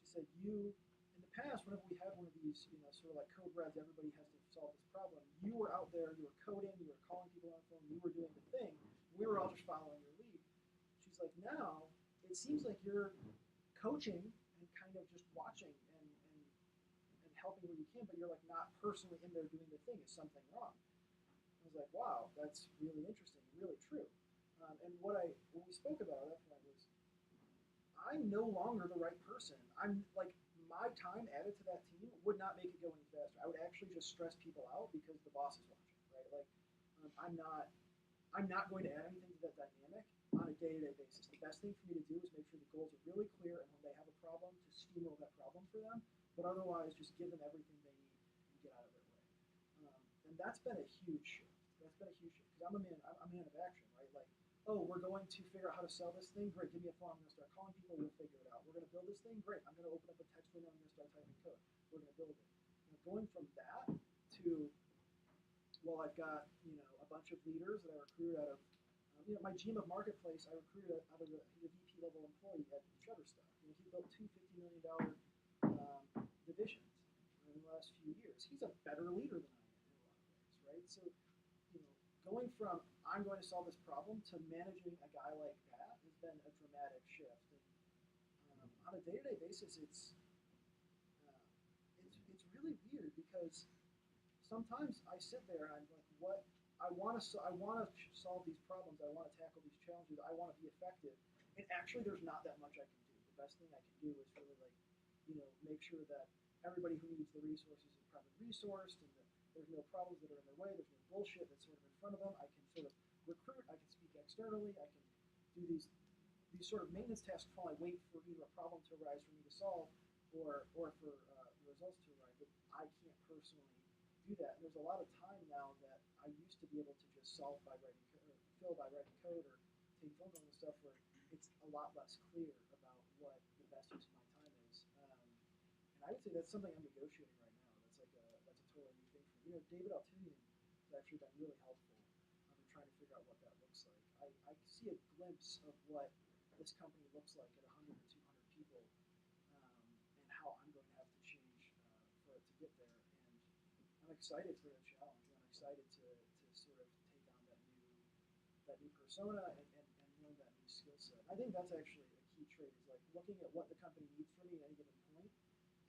She said, "You, in the past, whenever we had one of these, sort of like code reds, everybody has to solve this problem. You were out there, you were coding, you were calling people on the phone, you were doing the thing. We were all just following your lead." She's like, "Now it seems like you're coaching and kind of just watching and helping where you can, but you're like not personally in there doing the thing. Is something wrong?" I was like, "Wow, that's really interesting, really true." And what we spoke about at that point was, I'm no longer the right person. I'm like, my time added to that team would not make it go any faster. I would actually just stress people out because the boss is watching, right? Like, I'm not going to add anything to that dynamic on a day-to-day basis. The best thing for me to do is make sure the goals are really clear, and when they have a problem, to steamroll that problem for them. But otherwise, just give them everything they need and get out of their way. And that's been a huge shift. Because I'm a man of action, right? Like, oh, we're going to figure out how to sell this thing. Great, give me a phone. I'm going to start calling people. We'll figure it out. We're going to build this thing. Great, I'm going to open up a text window. I'm going to start typing code. We're going to build it. Going from that to, well, I've got a bunch of leaders that I recruited out of. My GM of Marketplace, I recruited out of he's a VP level employee at Shutterstock. He built two $50 million divisions in the last few years. He's a better leader than I am in a lot of ways, right? So, going from I'm going to solve this problem to managing a guy like that has been a dramatic shift. And on a day-to-day basis, it's really weird because sometimes I sit there and I'm like, what? I want to solve these problems. I want to tackle these challenges. I want to be effective. And actually, there's not that much I can do. The best thing I can do is really make sure that everybody who needs the resources is properly resourced, and that there's no problems that are in their way. There's no bullshit that's sort of in front of them. I can sort of recruit. I can speak externally. I can do these sort of maintenance tasks while I wait for either a problem to arise for me to solve, or for the results to arrive. But I can't personally do that. And there's a lot of time now that I used to be able to just solve by writing code, or fill by writing code, or take phone calls and stuff, where it's a lot less clear about what the best use of my time is. And I would say that's something I'm negotiating right now. That's a totally new thing for me. David Altinian has actually been really helpful in trying to figure out what that looks like. I see a glimpse of what this company looks like at 100 or 200 people, and how I'm going to have to change for it to get there. And I'm excited for the challenge. I'm excited to sort of take on that new persona and learn that new skill set. I think that's actually a key trait is like looking at what the company needs from me at any given point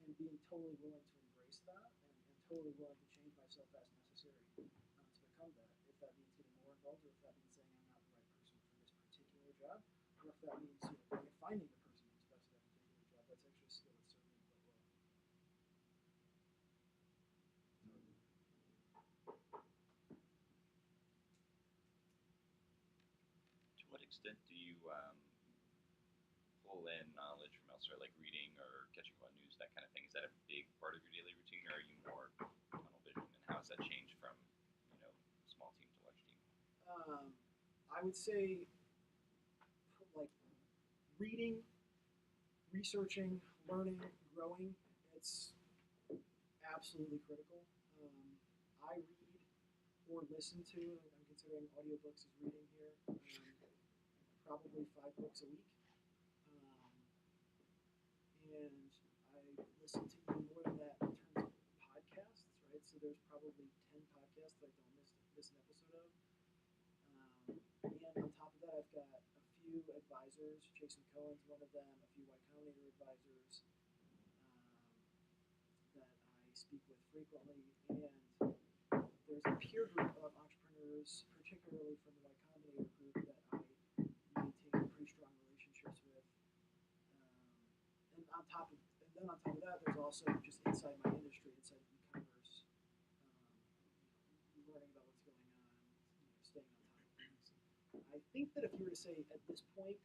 and being totally willing to embrace that and totally willing to change myself as necessary to become that. If that means getting more involved or if that means saying I'm not the right person for this particular job or if that means going and finding the person who's best at that particular job. That's actually a skill that's served me quite well. To what extent do you pull in knowledge from elsewhere, like reading or catching up on news, that kind of thing? Is that a big part of your daily routine, or are you more tunnel vision? And how has that changed from, small team to large team? I would say like reading, researching, learning, growing, it's absolutely critical. I read or listen to, I'm considering audiobooks as reading here, probably 5 books a week. And I listen to even more than that in terms of podcasts, right? So there's probably 10 podcasts that I don't miss an episode of. And on top of that, I've got a few advisors. Jason Cohen's one of them, a few Y Combinator advisors that I speak with frequently. And there's a peer group of entrepreneurs, particularly from the Y Combinator group, that I maintain pretty strong relationships with. And then on top of that, there's also just inside my industry, inside e-commerce, learning about what's going on, staying on top of things. I think that if you were to say at this point,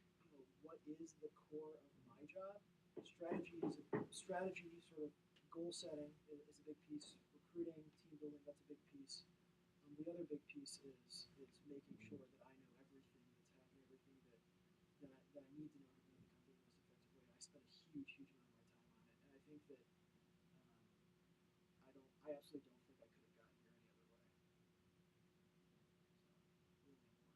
what is the core of my job? Strategy, sort of goal setting is a big piece. Recruiting, team building, that's a big piece. The other big piece is making sure that I know everything that's happening, everything that I need to know to run the company in the most effective way. I spend a huge amount of my time on it, and I think that I absolutely don't think I could have gotten here any other way. So, really important.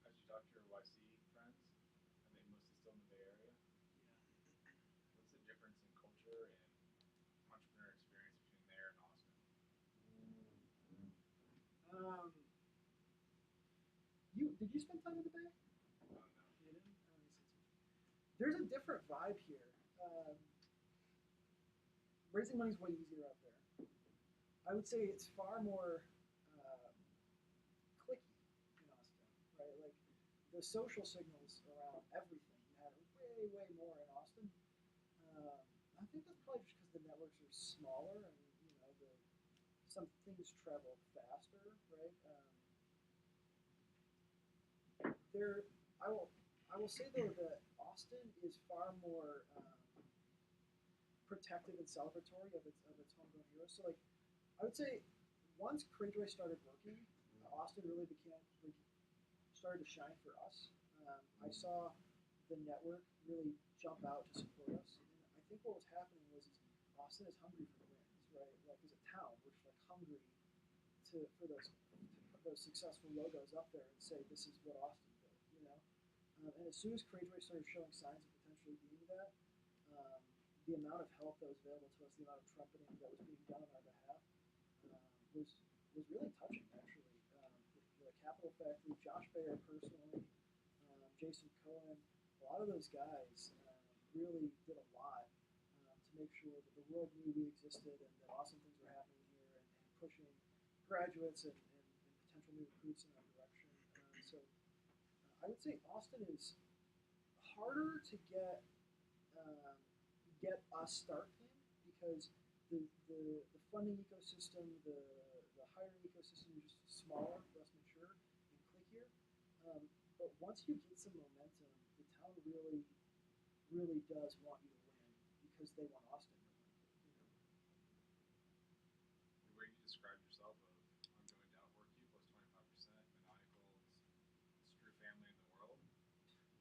As you talk to your YC friends, are they mostly still in the Bay Area? Yeah. What's the difference in culture and entrepreneur experience between there and Austin? Did you spend time in the Bay? No. You didn't? There's a different vibe here. Raising money is way easier out there. I would say it's far more clicky in Austin, right? Like the social signals around everything matter way more in Austin. I think that's probably just because the networks are smaller and some things travel faster, right? I will say though that Austin is far more protective and celebratory of its homegrown heroes. So like I would say once Craigway started working, Austin really started to shine for us. I saw the network really jump out to support us, and I think what was happening was Austin is hungry for wins, right? Like as a town, we're just like hungry to put those successful logos up there and say this is what Austin did, and as soon as Craigway started showing signs of potentially being that, the amount of help that was available to us, the amount of trumpeting that was being done on our behalf, was really touching actually. The Capital Factory, Josh Baer personally, Jason Cohen, a lot of those guys really did a lot to make sure that the world knew we existed and that awesome things were happening here and pushing graduates and potential new recruits in our direction. So I would say Austin is harder to get us started in because the funding ecosystem, the hiring ecosystem is just smaller, less mature, and clickier. But once you get some momentum, the town really does want you to win because they want Austin to win. The way you described yourself of I'm going to outwork you plus 25%, maniacal, is true family in the world.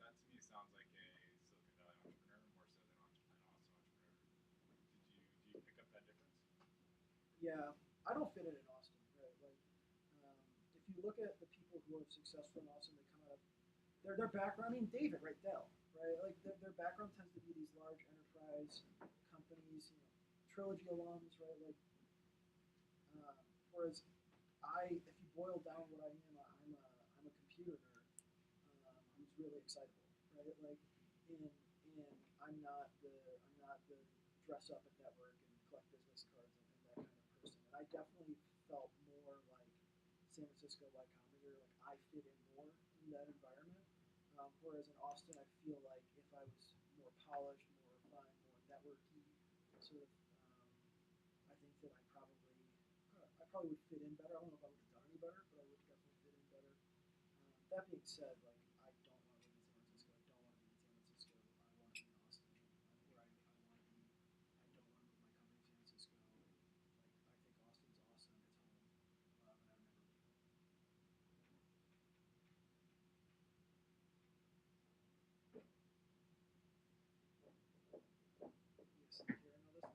That to me sounds like a Silicon Valley entrepreneur more so than an Austin entrepreneur. Do you pick up that difference? Yeah, I don't fit in Austin, right? Like, if you look at the people who are successful in Austin, they come out of their background. I mean, David, right, Dell, right? Like their background tends to be these large enterprise companies, Trilogy alums, right? Like, whereas if you boil down what I am, I'm a computer nerd. Who's really excitable, right? Like, and I'm not the dress up at network and collect business cards and that kind of person. And I definitely felt more like San Francisco Y Combinator, like I fit in more in that environment. Whereas in Austin, I feel like if I was more polished, more refined, more networky, sort of, I think that I probably would fit in better. I don't know if I would have done any better, but I would definitely fit in better. That being said, like I don't want to live in San Francisco. I don't want to be in San Francisco. I want to be in Austin. I'm where I want to be. I don't want to move my company to San Francisco. Like I think Austin's awesome. It's home, and I would never leave it. Yes, here another stuff.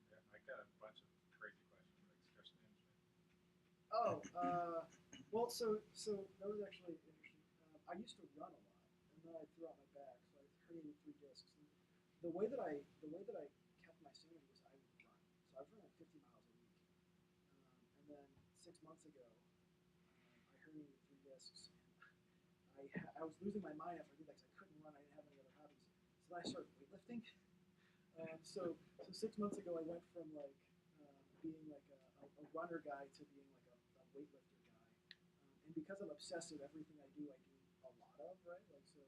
Yeah, I got a bunch of crazy questions like stress management. Oh, well, so that was actually interesting. I used to run a lot, and then I threw out my back, so I herniated 3 discs. And the way that I kept my sanity was I would run. So I was running 50 miles a week, and then 6 months ago, I herniated 3 discs, and I was losing my mind after I did that because I couldn't run. I didn't have any other hobbies. So then I started weightlifting. So 6 months ago, I went from like being like a runner guy to being like a weightlifter guy. And because I'm obsessive, everything I do a lot of, right? Like so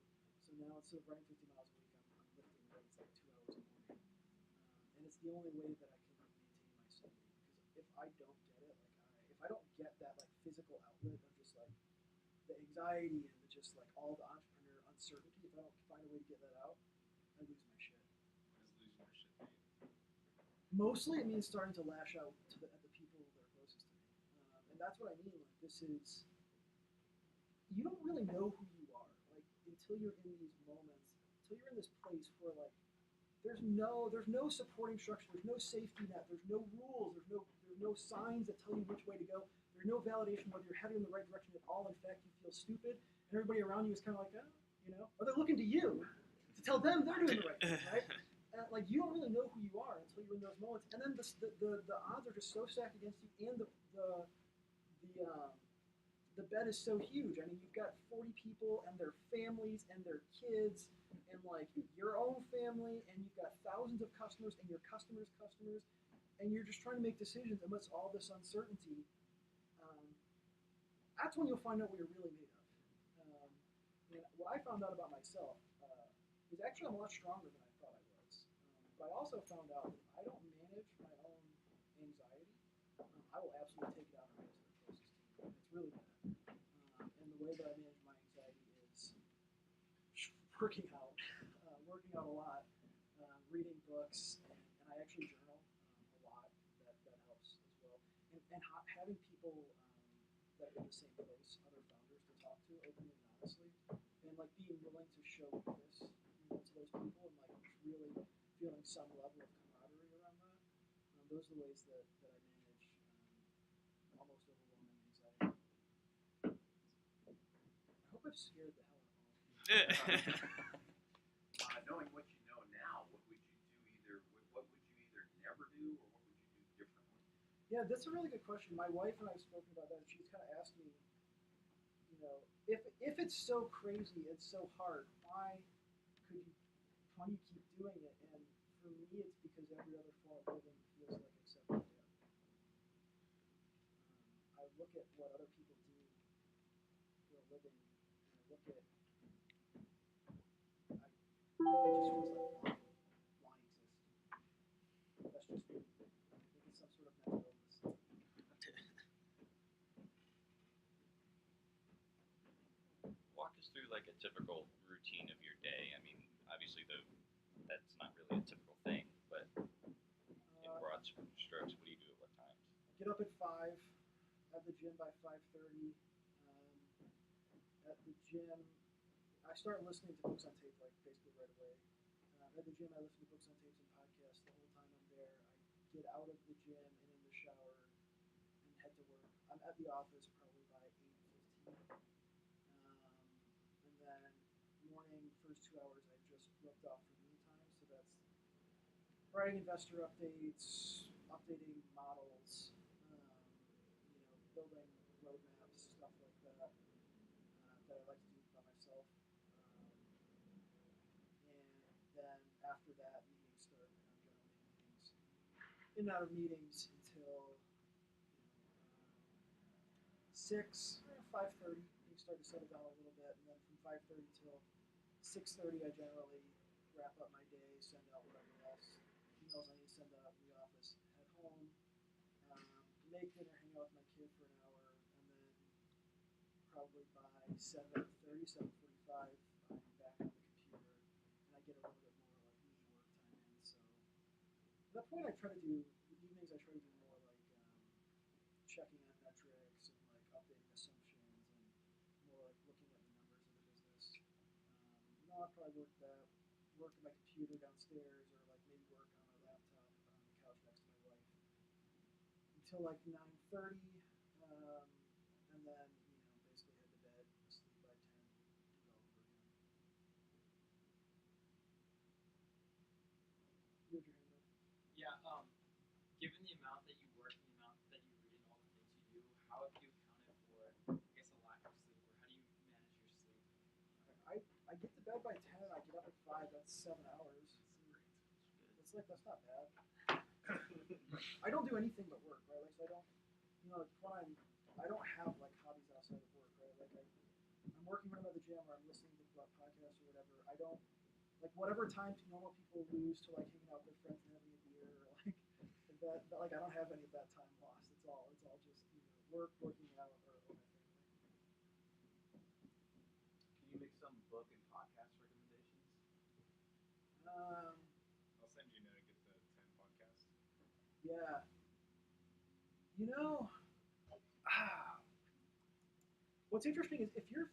now instead of running 50 miles a week, I'm lifting weights like 2 hours a morning. And it's the only way that I can like maintain my sanity. Because if I don't get it, if I don't get that like physical outlet of just like the anxiety and the just like all the entrepreneur uncertainty, if I don't find a way to get that out, I lose my shit. What does losing your shit mean? Mostly, it means starting to lash out at the people that are closest to me, and that's what I mean. Like this is, you don't really know who you are, like until you're in these moments, until you're in this place where like there's no supporting structure, there's no safety net, there's no rules, there's no signs that tell you which way to go. There's no validation whether you're heading in the right direction at all. In fact, you feel stupid, and everybody around you is kind of like, or they're looking to you to tell them they're doing the right thing, right? Like you don't really know who you are until you're in those moments, and then the odds are just so stacked against you, and the bet is so huge. I mean, you've got 40 people and their families and their kids, and like your own family, and you've got thousands of customers and your customers' customers, and you're just trying to make decisions amidst all this uncertainty. That's when you'll find out what you're really made of. And what I found out about myself is actually I'm a lot stronger than I thought I was. But I also found out that if I don't manage my own anxiety, I will absolutely take it out on those that are closest to me. It's really bad. And the way that I manage my anxiety is working out a lot, reading books, and I actually journal a lot. That helps as well. And having people that are in the same place, other founders to talk to openly and honestly, and like being willing to show weakness, to those people, and like really feeling some level of camaraderie around that. Those are the ways that I manage almost overwhelming anxiety. I hope I've scared the hell out of all of you. Knowing what you know now, what would you either never do, or what would you do differently? Yeah, that's a really good question. My wife and I have spoken about that, and she's kind of asked me, if it's so crazy, it's so hard, why do you keep doing it? And for me, it's because every other form of living feels like accepted death. I look at what other people do for a living, and I look at, it just feels like why exist? That's just me. I think it's some sort of mental illness. Walk us through like a typical routine of your day. I mean, obviously that's not really a typical thing, but in broad strokes, what do you do at what times? Get up at 5, at the gym by 5:30. At the gym, I start listening to books on tape like basically right away. At the gym, I listen to books on tapes and podcasts the whole time I'm there. I get out of the gym and in the shower and head to work. I'm at the office probably by 8:15. those 2 hours I just ripped off for me time. So that's writing investor updates, updating models, building roadmaps, stuff like that that I like to do by myself. And then after that, meetings start, and I'm generally in meetings, in and out of meetings until 6, 5:30. Things start to settle down a little bit, and then from 5:30 till 6:30, I generally wrap up my day, send out whatever else emails I need to send out in the office, head home, make dinner, hang out with my kid for an hour, and then probably by 7:30, 7:45, I'm back on the computer, and I get a little bit more like me work time in. So at that point, I try to do the evenings. I try to do more like checking on metrics and like updating assumptions and more like looking at the numbers of the business. I'll probably work on my computer downstairs, or like maybe work on my laptop on the couch next to my wife until like 9:30, and then basically head to bed, sleep by 10, do it all over again. You have your hand up. Yeah, given the amount that you work and the amount that you read and all the things you do, how have you accounted for, I guess, a lack of sleep, or how do you manage your sleep? I get to bed by 10, I get up at 5, that's 7 hours. That's not bad. I don't do anything but work, right? Like, so I don't, I don't have like hobbies outside of work, right? Like I'm working when I'm at the gym, or I'm listening to podcasts or whatever. I don't, like, whatever time normal people lose to like hanging out with their friends and having a beer, or like that, like I don't have any of that time lost. It's all just work, working out, or my family. Can you make some book and podcast recommendations? Um, I'll send you a note to get the 10 podcast. yeah. What's interesting is if you're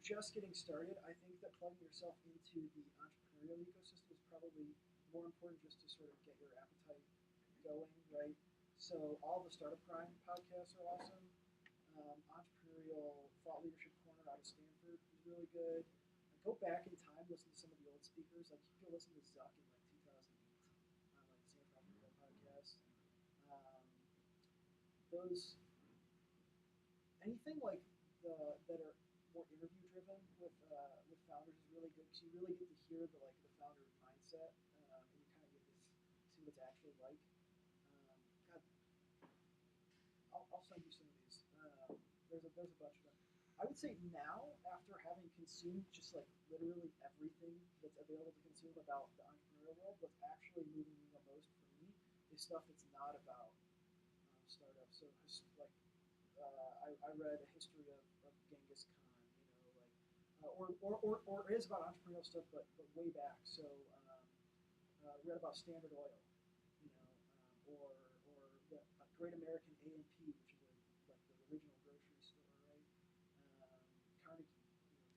just getting started, I think that plugging yourself into the entrepreneurial ecosystem is probably more important, just to sort of get your appetite going, right? So all the Startup Grind podcasts are awesome. Entrepreneurial Thought Leadership Corner out of Stanford is really good. Go back in time, listen to some of the old speakers. Like, you can listen to Zuck in like 2008 on like the Stanford Entrepreneurial Podcast. Those anything like that are more interview driven with founders is really good, because you really get to hear the founder mindset, and you kind of get to see what it's actually like. God, I'll send you some of these. There's a bunch of them. I would say now, after having consumed just like literally everything that's available to consume about the entrepreneurial world, what's actually moving me the most for me is stuff that's not about startups. So like I read a history of Genghis Khan, or it is about entrepreneurial stuff, but way back. So read about Standard Oil, or the Great American A&P, which is like the original grocery store, right? Carnegie,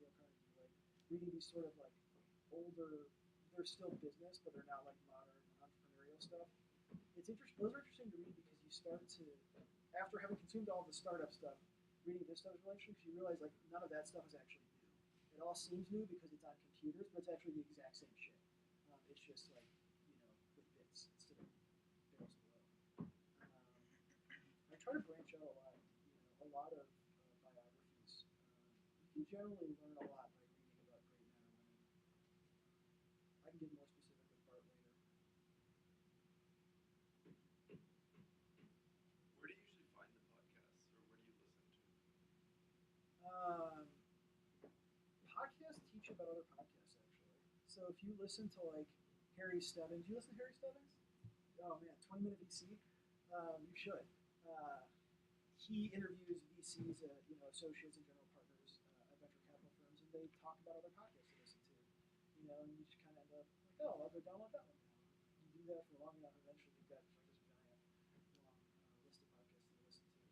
Dale Carnegie, like reading these sort of like older, they're still business, but they're not like modern entrepreneurial stuff. It's interesting. Those are interesting to read, because you start to, after having consumed all the startup stuff, reading this stuff is really interesting, because you realize like none of that stuff is actually new. It all seems new because it's on computers, but it's actually the exact same shit. It's just like with bits instead of barrels of oil. I try to branch out a lot. A lot of biographies. You can generally learn a lot by reading about great men or women. I can get more specific with Bart later. Where do you usually find the podcasts, or where do you listen to? Podcasts teach about other podcasts, actually. So if you listen to like Harry Stebbings, you listen to Harry Stebbings? Oh man, 20-minute VC. You should. He interviews VCs, associates and general partners at venture capital firms, and they talk about other podcasts to listen to. And you just kind of end up like, oh, I'll go download that one now. You do that for long enough, eventually you've got like this giant long list of podcasts to listen to.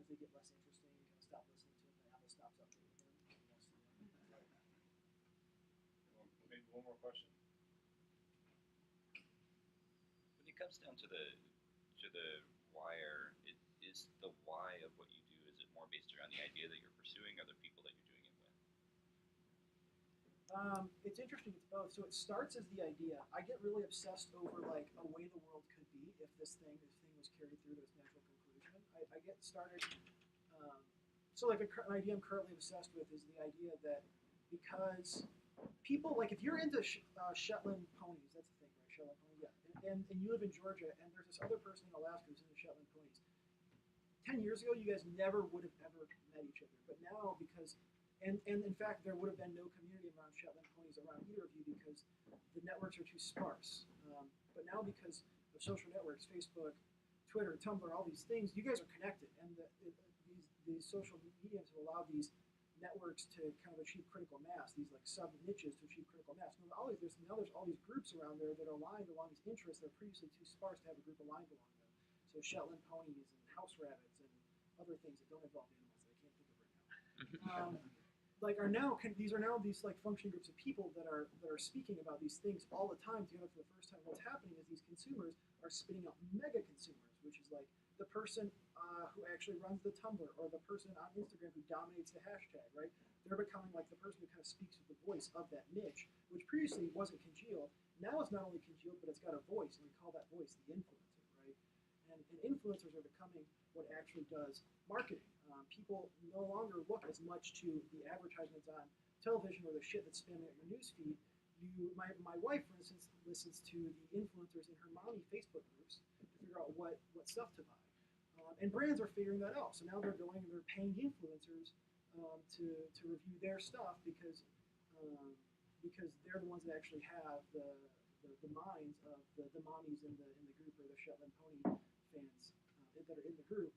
As they get less interesting, you kind of stop listening to them, and Apple stops updating them. You won't see them. Well, maybe one more question. When it comes down to the wire, is the why of what you do, is it more based around the idea that you're pursuing, or the people that you're doing it with? It's interesting. It's both. So it starts as the idea. I get really obsessed over like a way the world could be if this thing was carried through to its natural conclusion. I get started. Um, so like an idea I'm currently obsessed with is the idea that because people like if you're into Shetland ponies, that's the thing, right? Shetland pony, yeah. And you live in Georgia, and there's this other person in Alaska who's into Shetland ponies. 10 years ago, you guys never would have ever met each other, but now because and in fact, there would have been no community around Shetland ponies around either of you because the networks are too sparse. But now, because of social networks, Facebook, Twitter, Tumblr, all these things, you guys are connected, and these social mediums have allowed these networks to kind of achieve critical mass. These like sub niches to achieve critical mass. Now there's all these groups around there that are aligned along these interests that are previously too sparse to have a group aligned along them. So Shetland ponies and house rabbits and other things that don't involve animals that I can't think of right now. These are now these like functioning groups of people that are speaking about these things all the time together for the first time. What's happening is these consumers are spitting out mega consumers, which is like the person who actually runs the Tumblr or the person on Instagram who dominates the hashtag, right? They're becoming like the person who kind of speaks with the voice of that niche, which previously wasn't congealed. Now it's not only congealed, but it's got a voice, and we call that voice the influencer, right? And influencers are becoming what actually does marketing. People no longer look as much to the advertisements on television or the shit that's spamming at your newsfeed. My wife, for instance, listens to the influencers in her mommy Facebook groups to figure out what stuff to buy. And brands are figuring that out. So now they're going and they're paying influencers to review their stuff because they're the ones that actually have the minds of the mommies in the group or the Shetland pony fans that are in the group.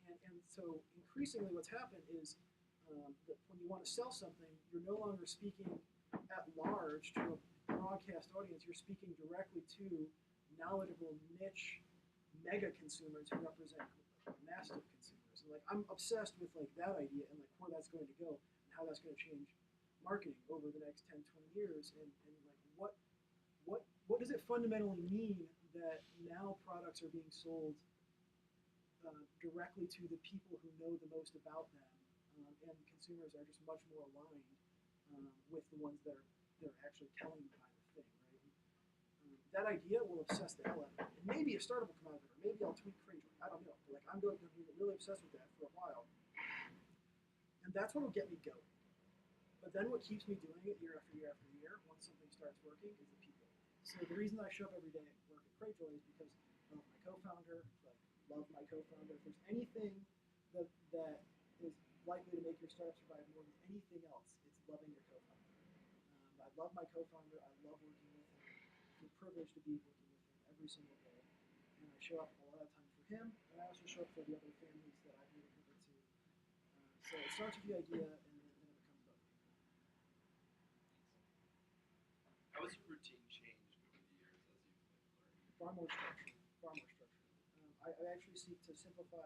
And so increasingly what's happened is that when you want to sell something, you're no longer speaking at large to a broadcast audience. You're speaking directly to knowledgeable niche mega consumers who represent massive consumers. And like I'm obsessed with like that idea and like where that's going to go and how that's going to change marketing over the next 10, 20 years. And like what does it fundamentally mean that now products are being sold directly to the people who know the most about them, and consumers are just much more aligned with the ones that are actually telling them about the thing, right? That idea will obsess the hell out of me. And maybe a startup will come out of it, or maybe I'll tweet crazy. I don't know. But like I'm going to be really obsessed with that for a while, and that's what will get me going. But then what keeps me doing it year after year after year, once something starts working, is the people. So the reason I show up every day at work at Craigjoy is because of my co-founder. Love my co-founder. If there's anything that is likely to make your startup survive more than anything else, it's loving your co-founder. I love my co-founder. I love working with him. It's a privilege to be working with him every single day. And I show up a lot of time for him, and I also show up for the other families that I've made a commitment to. So it starts with the idea, and then it becomes about people. How has your routine changed over the years as you've learned? Far more structured. I actually seek to simplify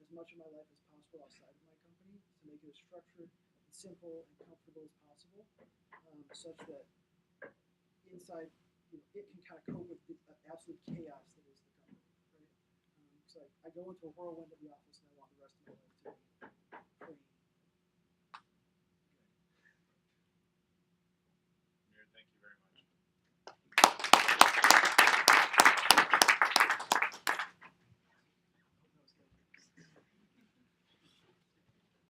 as much of my life as possible outside of my company to make it as structured and simple and comfortable as possible, such that inside, it can kind of cope with the absolute chaos that is the company, right? So I go into a whirlwind at the office, and I want the rest of my life